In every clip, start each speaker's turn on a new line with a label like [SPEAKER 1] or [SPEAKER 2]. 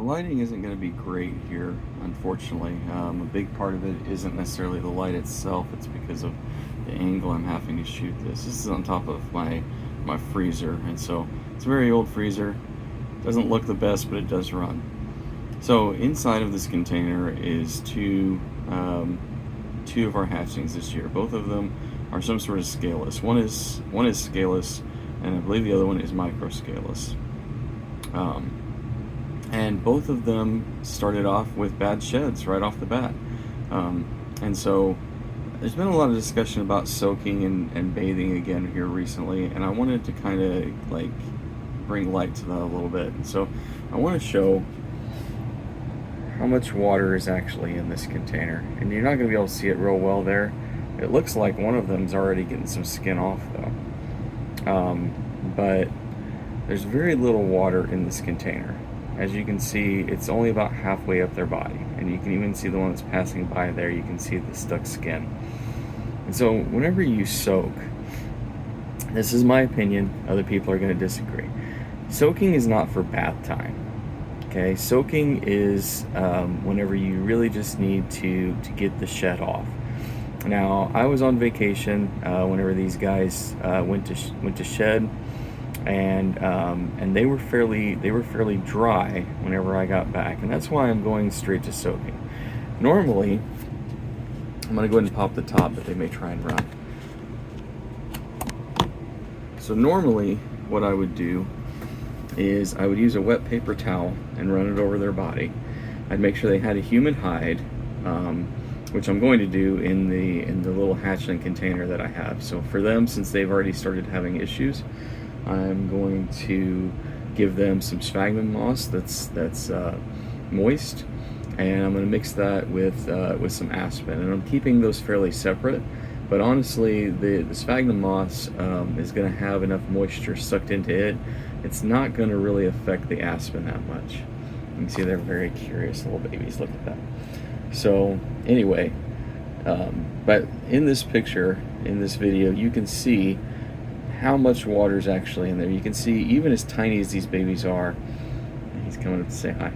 [SPEAKER 1] lighting isn't going to be great here, unfortunately. A big part of it isn't necessarily the light itself, it's because of the angle I'm having to shoot this. This is on top of my freezer, and so it's a very old freezer. Doesn't look the best, but it does run. So inside of this container is two of our hatchlings this year. Both of them are some sort of scaleless. One is scaleless, and I believe the other one is microscaleless. And both of them started off with bad sheds right off the bat. And so there's been a lot of discussion about soaking and bathing again here recently, and I wanted to kind of like bring light to that a little bit. And so I want to show how much water is actually in this container. And you're not going to be able to see it real well there. It looks like one of them's already getting some skin off though. But there's very little water in this container. As you can see, it's only about halfway up their body, and you can even see the one that's passing by there. You can see the stuck skin. And so whenever you soak, this is my opinion, other people are going to disagree, soaking is not for bath time. Okay, soaking is whenever you really just need to get the shed off. Now, I was on vacation whenever these guys went to shed, and they were fairly dry whenever I got back, and that's why I'm going straight to soaking. Normally, I'm going to go ahead and pop the top, but they may try and run. So normally, what I would do is I would use a wet paper towel and run it over their body. I'd make sure they had a humid hide, which I'm going to do in the little hatchling container that I have. So for them, since they've already started having issues, I'm going to give them some sphagnum moss that's moist, and I'm going to mix that with some aspen, and I'm keeping those fairly separate. But honestly, the sphagnum moss is going to have enough moisture sucked into it. It's not going to really affect the aspen that much. You can see they're very curious little babies. Look at that. So anyway, but in this picture, in this video, you can see how much water is actually in there. You can see, even as tiny as these babies are, he's coming up to say hi,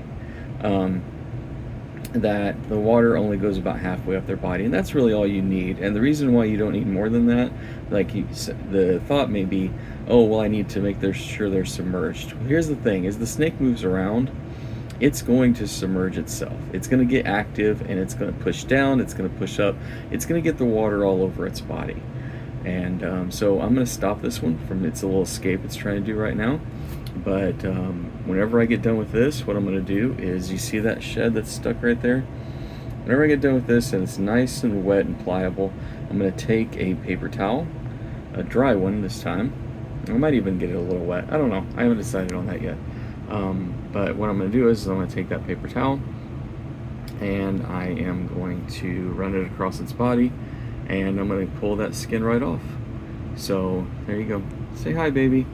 [SPEAKER 1] that the water only goes about halfway up their body, and that's really all you need. And the reason why you don't need more than that, like the thought may be, oh well, I need to make sure they're submerged. Well, here's the thing: as the snake moves around, it's going to submerge itself. It's going to get active, and it's going to push down, it's going to push up, it's going to get the water all over its body. And so I'm going to stop this one from its little escape it's trying to do right now. But whenever I get done with this, what I'm going to do is, you see that shed that's stuck right there? Whenever I get done with this and it's nice and wet and pliable, I'm going to take a paper towel, a dry one this time. I might even get it a little wet. I don't know. I haven't decided on that yet. But what I'm going to do is I'm going to take that paper towel, and I am going to run it across its body, and I'm going to pull that skin right off. So there you go. Say hi, baby.